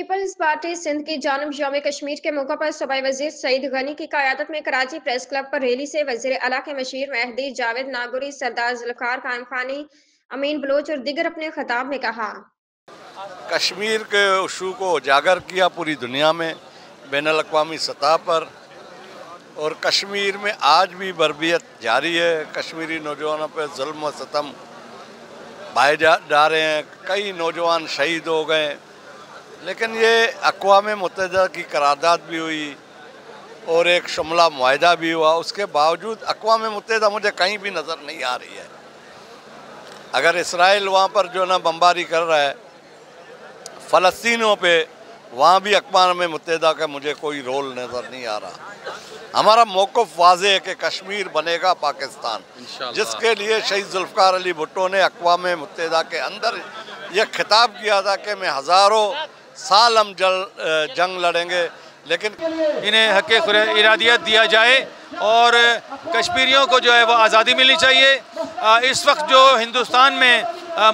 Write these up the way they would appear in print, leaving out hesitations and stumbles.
Peoples party Sindh की जानिब यौम कश्मीर के मौके पर सूबाई वजीर सईद गनी की क़यादत में कराची प्रेस क्लब पर रैली से वजीर आला के मशीर मेहदी जावेद नागौरी, सरदार जुल्फ़िकार कायम-खानी, अमीन बलोच और दीगर अपने खिताब में कहा। कश्मीर के इशू को उजागर किया पूरी दुनिया में बैनुल-अक़वामी सतह पर, और कश्मीर में आज भी बर्बियत जारी है। कश्मीरी नौजवानों पर जुल्म व सितम भाए जा रहे हैं, कई नौजवान शहीद हो गए, लेकिन ये अक़वाम मुत्तहिदा की करारदाद भी हुई और एक शुमला मुआहिदा भी हुआ। उसके बावजूद अक़वाम मुत्तहिदा मुझे कहीं भी नज़र नहीं आ रही है। अगर इसराइल वहाँ पर जो ना बमबारी कर रहा है फ़लस्तीनियों पे, वहाँ भी अक़वाम मुत्तहिदा का मुझे कोई रोल नज़र नहीं आ रहा। हमारा मौक़िफ़ वाज़ेह है कि कश्मीर बनेगा पाकिस्तान, जिसके लिए शहीद जुल्फ़िकार अली भुट्टो ने अक़वाम मुत्तहिदा के अंदर यह खिताब किया था कि मैं हज़ारों साल हम जंग लड़ेंगे, लेकिन इन्हें हक़ इरादियत दिया जाए और कश्मीरियों को जो है वो आज़ादी मिलनी चाहिए। इस वक्त जो हिंदुस्तान में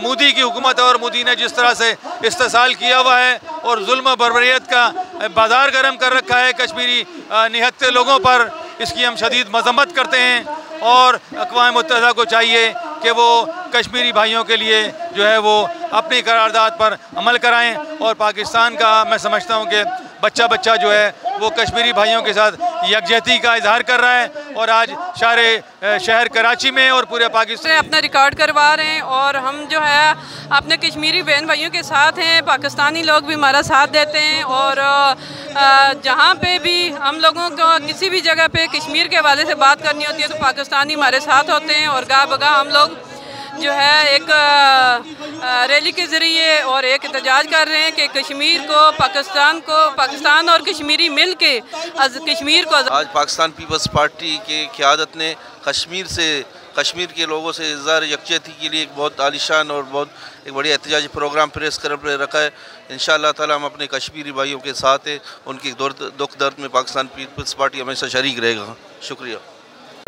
मोदी की हुकूमत और मोदी ने जिस तरह से इस्तेसाल किया हुआ है और जुल्म बर्बरियत का बाजार गर्म कर रखा है कश्मीरी निहत्ते लोगों पर, इसकी हम शदीद मज़म्मत करते हैं। और अक़वाम मुत्तहिदा को चाहिए कि वो कश्मीरी भाइयों के लिए जो है वो अपनी करारदाद पर अमल कराएं, और पाकिस्तान का मैं समझता हूँ कि बच्चा बच्चा जो है वो कश्मीरी भाइयों के साथ यकजहती का इजहार कर रहा है, और आज शहर कराची में और पूरे पाकिस्तान अपना रिकॉर्ड करवा रहे हैं। और हम जो है अपने कश्मीरी बहन भाइयों के साथ हैं, पाकिस्तानी लोग भी हमारा साथ देते हैं, और जहाँ पे भी हम लोगों को किसी भी जगह पे कश्मीर के हवाले से बात करनी होती है तो पाकिस्तानी हमारे साथ होते हैं। और गाह बगाह हम लोग जो है एक रैली के ज़रिए और एक एहतजाज कर रहे हैं कि कश्मीर को पाकिस्तान और कश्मीरी मिल के कश्मीर को आज पाकिस्तान पीपल्स पार्टी के क़यादत ने कश्मीर के लोगों से इज़हार यकजहती के लिए एक बहुत आलीशान और बहुत एक बढ़िया एहतजाजी प्रोग्राम प्रेस क्लब पर रखा है। इंशाअल्लाह ताला हम अपने कश्मीरी भाइयों के साथ हैं, उनकी दुख दर्द में पाकिस्तान पीपल्स पार्टी हमेशा शरीक रहेगा। शुक्रिया।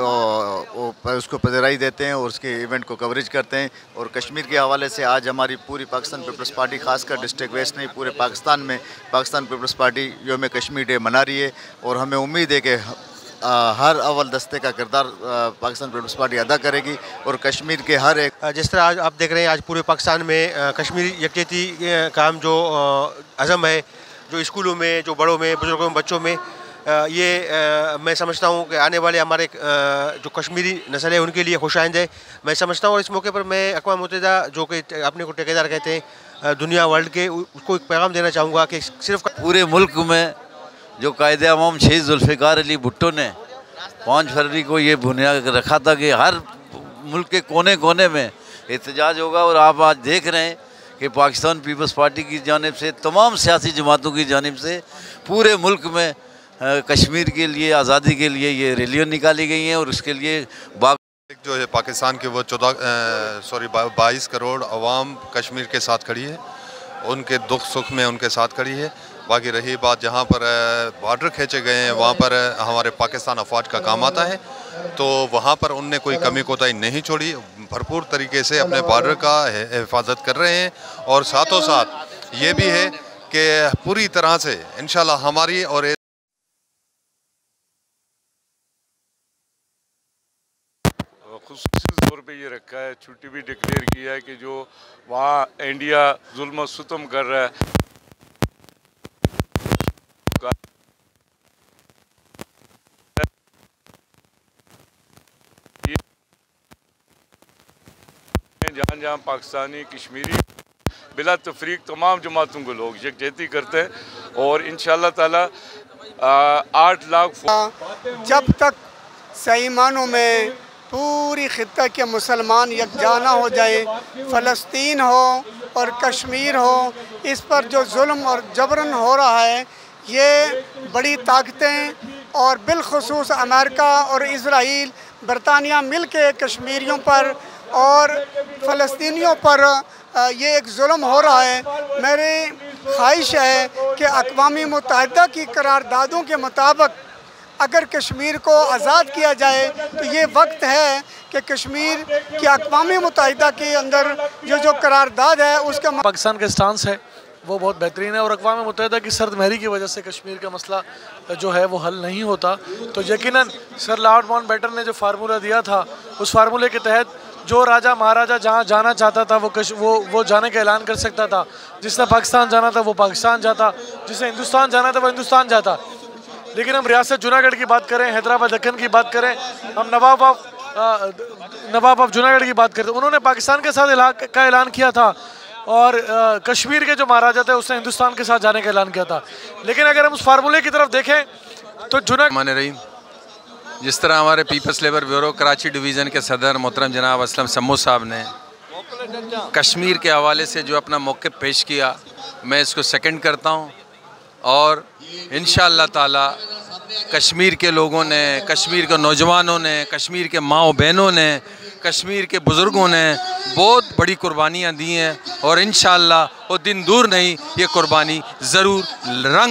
वो उसको पजराई देते हैं और उसके इवेंट को कवरेज करते हैं। और कश्मीर के हवाले से आज हमारी पूरी पाकिस्तान पीपल्स पार्टी, खासकर डिस्ट्रिक्ट वेस्ट नहीं पूरे पाकिस्तान में पाकिस्तान पीपल्स पार्टी यौम कश्मीर डे मना रही है। और हमें उम्मीद है कि हर अव्वल दस्ते का किरदार पाकिस्तान पीपल्स पार्टी अदा करेगी और कश्मीर के हर एक, जिस तरह आज आप देख रहे हैं आज पूरे पाकिस्तान में कश्मीरी यकजहती का जो अज़म है, जो स्कूलों में, जो बड़ों में, बुजुर्गों में, बच्चों में, ये मैं समझता हूँ कि आने वाले हमारे जो कश्मीरी नस्ल है उनके लिए खुशाइंद है, मैं समझता हूँ। और इस मौके पर मैं अक़वाम मुत्तहिदा जो कि अपने को ठेकेदार कहते हैं दुनिया वर्ल्ड के, उसको एक पैगाम देना चाहूँगा कि सिर्फ पूरे मुल्क में जो कायदे अवाम शहीद जुल्फ़िकार अली भुट्टो ने 5 फरवरी को ये बुनियाद रखा था कि हर मुल्क के कोने कोने में एहतजाज होगा। और आप आज देख रहे हैं कि पाकिस्तान पीपल्स पार्टी की जानिब से, तमाम सियासी जमातों की जानिब से पूरे मुल्क में कश्मीर के लिए, आज़ादी के लिए ये रैलियाँ निकाली गई हैं। और उसके लिए जो है पाकिस्तान के वो 22 करोड़ अवाम कश्मीर के साथ खड़ी है, उनके दुख सुख में उनके साथ खड़ी है। बाकी रही बात जहाँ पर बॉर्डर खींचे गए हैं वहाँ पर हमारे पाकिस्तान अफवाज का काम आता है, तो वहाँ पर उनने कोई कमी कोताही नहीं छोड़ी, भरपूर तरीके से अपने बॉर्डर का हिफाजत कर रहे हैं। और साथों साथ ये भी है कि पूरी तरह से इंशाल्लाह हमारी और ख़ुसूसी तौर पे ये रखा है, छुट्टी भी डिक्लेयर किया है कि जो वहाँ इंडिया जुल्म सुतम कर रहा है, जहाँ जहाँ पाकिस्तानी कश्मीरी बिला तफरीक तमाम जमातों को लोग यकजहती करते हैं। और इंशाअल्लाह ताला 8 लाख जब तक सही मानों में पूरी खित्ता के मुसलमान यकजा ना हो जाए, फ़लस्तीन हो और कश्मीर हो, इस पर जो जुल्म और जबरन हो रहा है, ये बड़ी ताकतें और बिलखुसूस अमेरिका और इज़राइल, बरतानिया मिल के कश्मीरियों पर और फ़लस्तीनियों पर ये एक जुल्म हो रहा है। मेरी ख्वाहिश है कि अक़वाम मुत्तहिदा की करारदादों के मुताबिक अगर कश्मीर को आज़ाद किया जाए तो ये वक्त है कि कश्मीर की अक़वाम मुत्तहिदा के अंदर जो करारदाद है उसका पाकिस्तान का स्टांस है वो बहुत बेहतरीन है। और अक़वाम मुत्तहिदा की सर्द महरी की वजह से कश्मीर का मसला जो है वो हल नहीं होता। तो यकीनन सर लॉर्ड माउंटबेटन ने जो फार्मूला दिया था, उस फार्मूले के तहत जो राजा महाराजा जहाँ जाना चाहता था वो जाने का ऐलान कर सकता था। जिसने पाकिस्तान जाना था वो पाकिस्तान जाता, जिसने हिंदुस्तान जाना था वो हिंदुस्तान जाता। लेकिन हम रियासत जूनागढ़ की बात करें, हैदराबाद दक्कन की बात करें, हम नवाब ऑफ जूनागढ़ की बात करें, उन्होंने पाकिस्तान के साथ का ऐलान किया था और कश्मीर के जो महाराजा थे उसने हिंदुस्तान के साथ जाने का ऐलान किया था। लेकिन अगर हम उस फार्मूले की तरफ देखें तो रहीम, जिस तरह हमारे people's labour bureau Karachi division के सदर मोहतरम जनाब असलम सम्मू साहब ने कश्मीर के हवाले से जो अपना मौक़िफ़ पेश किया, मैं इसको सेकंड करता हूँ। और इंशाअल्लाह ताला कश्मीर के लोगों ने, कश्मीर के नौजवानों ने, कश्मीर के माओ बहनों ने, कश्मीर के बुज़ुर्गों ने बहुत बड़ी कुर्बानियाँ दी हैं और इंशाअल्लाह वो दिन दूर नहीं, ये कुर्बानी ज़रूर रंग